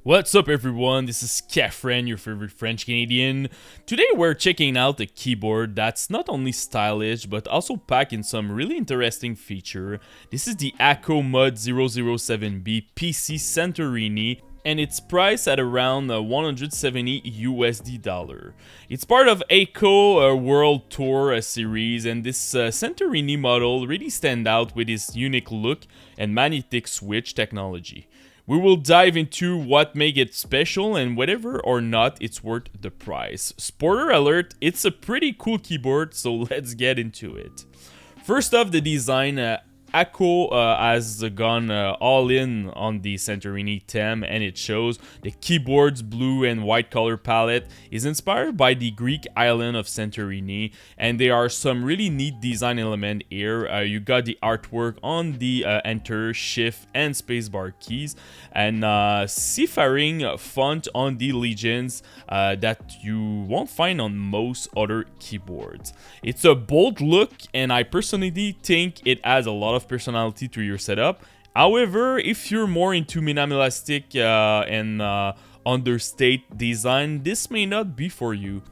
What's up everyone, this is Kefren, your favorite French Canadian. Today we're checking out a keyboard that's not only stylish but also packed in some really interesting feature. This is the ACO Mod 007B PC Santorini, and it's priced at around 170 USD dollar. It's part of ACO World Tour series, and this Santorini model really stands out with its unique look and magnetic switch technology. We will dive into what makes it special and whether or not it's worth the price. Spoiler alert, it's a pretty cool keyboard, so let's get into it. First off, the design. ACO has gone all in on the Santorini theme, and it shows. The keyboard's blue and white color palette is inspired by the Greek island of Santorini, and there are some really neat design elements here. You got the artwork on the Enter, Shift, and Spacebar keys, and seafaring font on the legends that you won't find on most other keyboards. It's a bold look, and I personally think it adds a lot of personality to your setup. However, if you're more into minimalistic and understate design, this may not be for you.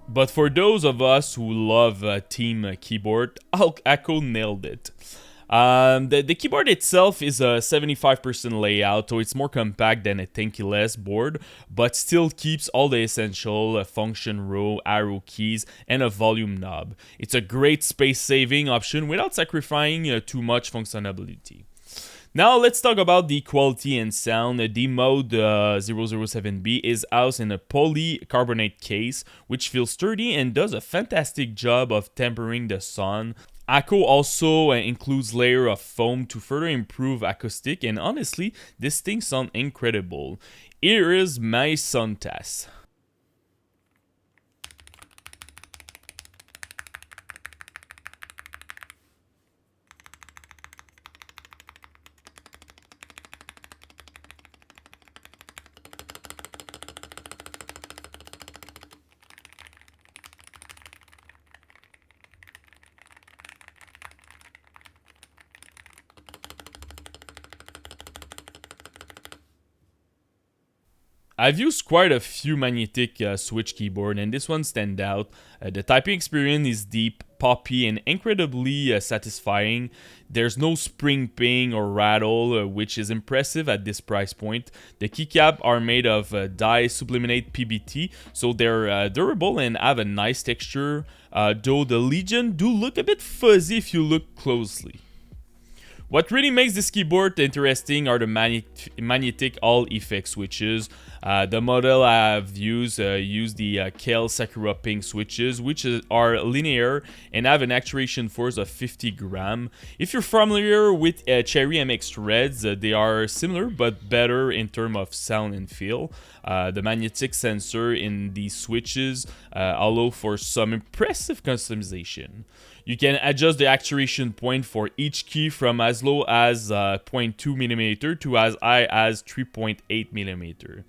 But for those of us who love team keyboard, ACO nailed it. The keyboard itself is a 75% layout, so it's more compact than a Thankless board, but still keeps all the essential function row, arrow keys, and a volume knob. It's a great space-saving option without sacrificing too much functionality. Now let's talk about the quality and sound. The Mod 007B is housed in a polycarbonate case, which feels sturdy and does a fantastic job of tempering the sound. ACO also includes layer of foam to further improve acoustic, and honestly, this thing sounds incredible. Here is my sound test. I've used quite a few magnetic switch keyboard, and this one stands out. The typing experience is deep, poppy, and incredibly satisfying. There's no spring ping or rattle, which is impressive at this price point. The keycaps are made of dye subliminate PBT, so they're durable and have a nice texture, though the Legion do look a bit fuzzy if you look closely. What really makes this keyboard interesting are the magnetic Hall effect switches. The model I've used use the Kale Sakura Pink switches, which are linear and have an actuation force of 50 grams. If you're familiar with Cherry MX Reds, they are similar but better in terms of sound and feel. The magnetic sensor in these switches allow for some impressive customization. You can adjust the actuation point for each key from as low as 0.2mm to as high as 3.8mm.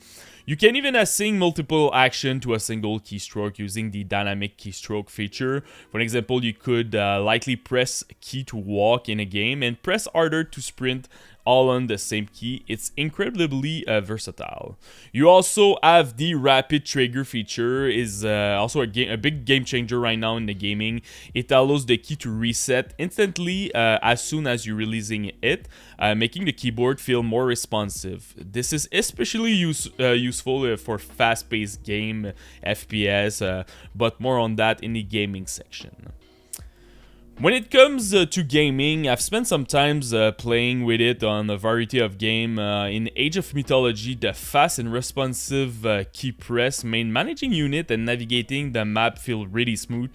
You can even assign multiple actions to a single keystroke using the dynamic keystroke feature. For example, you could lightly press key to walk in a game and press harder to sprint, all on the same key. It's incredibly versatile. You also have the rapid trigger feature, is also a big game changer right now in the gaming. It allows the key to reset instantly as soon as you're releasing it, making the keyboard feel more responsive. This is especially useful for fast-paced game, FPS, but more on that in the gaming section. When it comes to gaming, I've spent some time playing with it on a variety of games. In Age of Mythology, the fast and responsive key press made managing unit and navigating the map feel really smooth.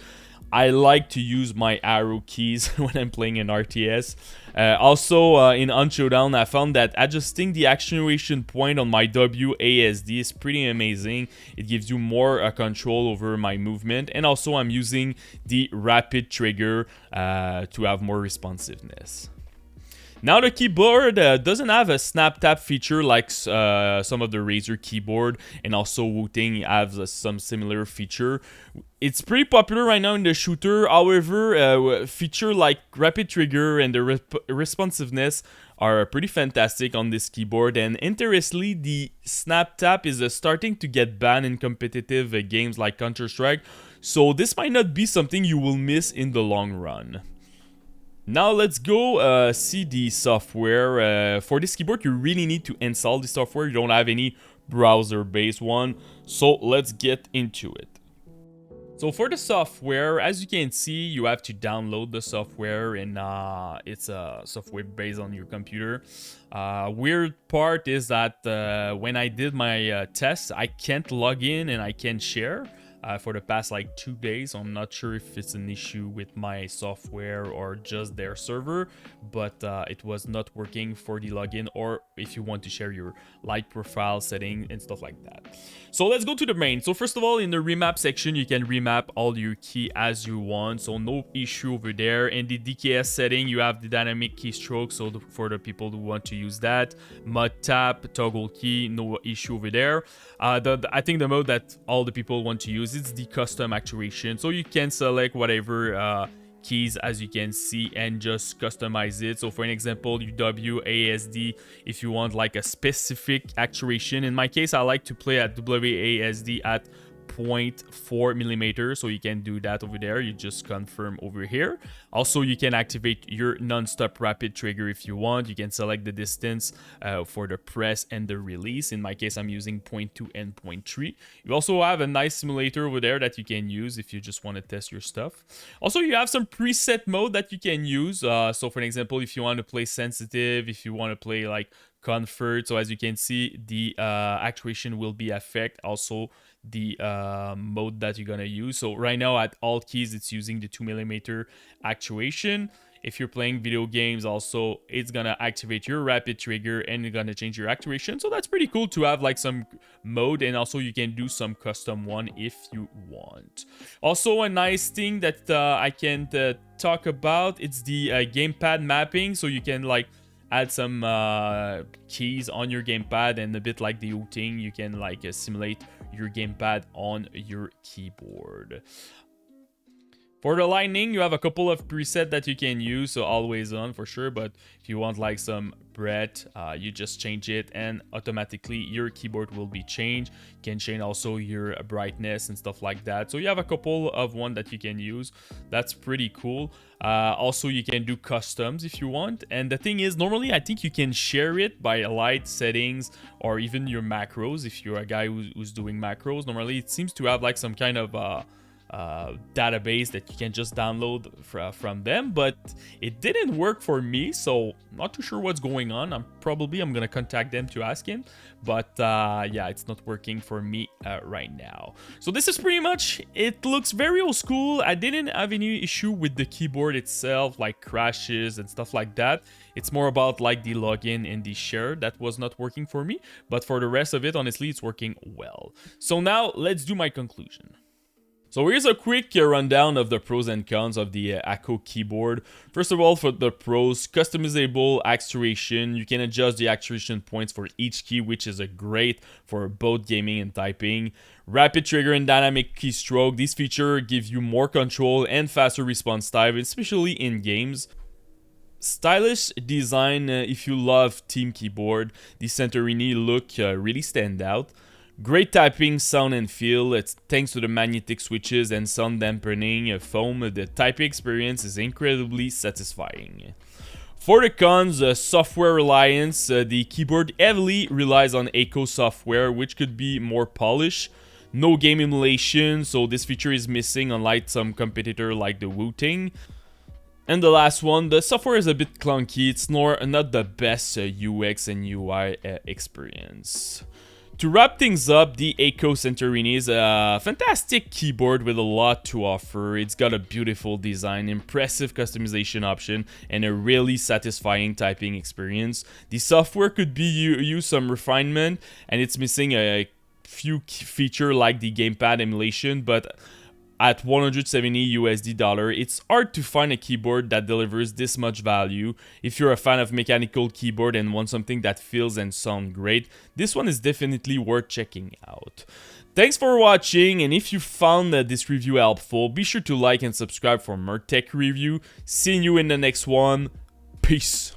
I like to use my arrow keys when I'm playing an RTS. Also, in Unshowdown, I found that adjusting the actuation point on my WASD is pretty amazing. It gives you more control over my movement, and also I'm using the rapid trigger to have more responsiveness. Now the keyboard doesn't have a snap tap feature like some of the Razer keyboard, and also Wooting has some similar feature. It's pretty popular right now in the shooter. However, feature like rapid trigger and the responsiveness are pretty fantastic on this keyboard. And interestingly, the snap tap is starting to get banned in competitive games like Counter-Strike. So this might not be something you will miss in the long run. Now let's go see the software. For this keyboard, you really need to install the software. You don't have any browser-based one. So let's get into it. So for the software, as you can see, you have to download the software, and it's a software based on your computer. Weird part is that when I did my test, I can't log in and I can't share. For the past like 2 days. I'm not sure if it's an issue with my software or just their server, but it was not working for the login, or if you want to share your light profile setting and stuff like that. So let's go to the main. So first of all, in the remap section, you can remap all your key as you want, so no issue over there. In the DKS setting, you have the dynamic keystroke, so for the people who want to use that. Mod tap, toggle key, no issue over there. I think the mode that all the people want to use, it's the custom actuation, so you can select whatever keys as you can see and just customize it. So for an example, WASD, if you want like a specific actuation. In my case, I like to play at WASD at 0.4 millimeters, so you can do that over there. You just confirm over here. Also, you can activate your non-stop rapid trigger if you want. You can select the distance for the press and the release. In my case, I'm using 0.2 and 0.3. You also have a nice simulator over there that you can use if you just want to test your stuff. Also, you have some preset mode that you can use. So for example, if you want to play sensitive, if you want to play like comfort, so as you can see, the actuation will be affect also the mode that you're gonna use. So right now at all keys, it's using the 2mm actuation. If you're playing video games also, it's gonna activate your rapid trigger and you're gonna change your actuation. So that's pretty cool to have like some mode, and also you can do some custom one if you want. Also, a nice thing that I can talk about, it's the gamepad mapping. So you can like add some keys on your gamepad, and a bit like the Wooting, you can like simulate your gamepad on your keyboard. For the lightning, you have a couple of presets that you can use, so always on for sure, but if you want like some breadth, you just change it and automatically your keyboard will be changed. You can change also your brightness and stuff like that. So you have a couple of one that you can use. That's pretty cool. Also, you can do customs if you want. And the thing is, normally I think you can share it by light settings or even your macros. If you're a guy who's doing macros, normally it seems to have like some kind of database that you can just download from them, but it didn't work for me, so not too sure what's going on. I'm gonna contact them to ask him, but yeah, it's not working for me right now. So this is pretty much it. Looks very old school. I didn't have any issue with the keyboard itself, like crashes and stuff like that. It's more about like the login and the share that was not working for me, but for the rest of it, honestly, it's working well. So now let's do my conclusion. So here's a quick rundown of the pros and cons of the ACO keyboard. First of all, for the pros, customizable actuation. You can adjust the actuation points for each key, which is great for both gaming and typing. Rapid trigger and dynamic keystroke. These features give you more control and faster response time, especially in games. Stylish design. If you love team keyboard, the Santorini look really stand out. Great typing sound and feel. It's thanks to the magnetic switches and sound dampening foam. The typing experience is incredibly satisfying. For the cons, software reliance. The keyboard heavily relies on ACO software, which could be more polished. No game emulation, so this feature is missing, unlike some competitor like the Wooting. And the last one, the software is a bit clunky. It's not the best UX and UI experience. To wrap things up, the ACO Santorini is a fantastic keyboard with a lot to offer. It's got a beautiful design, impressive customization option, and a really satisfying typing experience. The software could be use some refinement, and it's missing a few features like the gamepad emulation, but at 170 USD dollar. It's hard to find a keyboard that delivers this much value. If you're a fan of mechanical keyboard and want something that feels and sounds great, this one is definitely worth checking out. Thanks for watching, and if you found this review helpful, be sure to like and subscribe for more tech review. See you in the next one. Peace.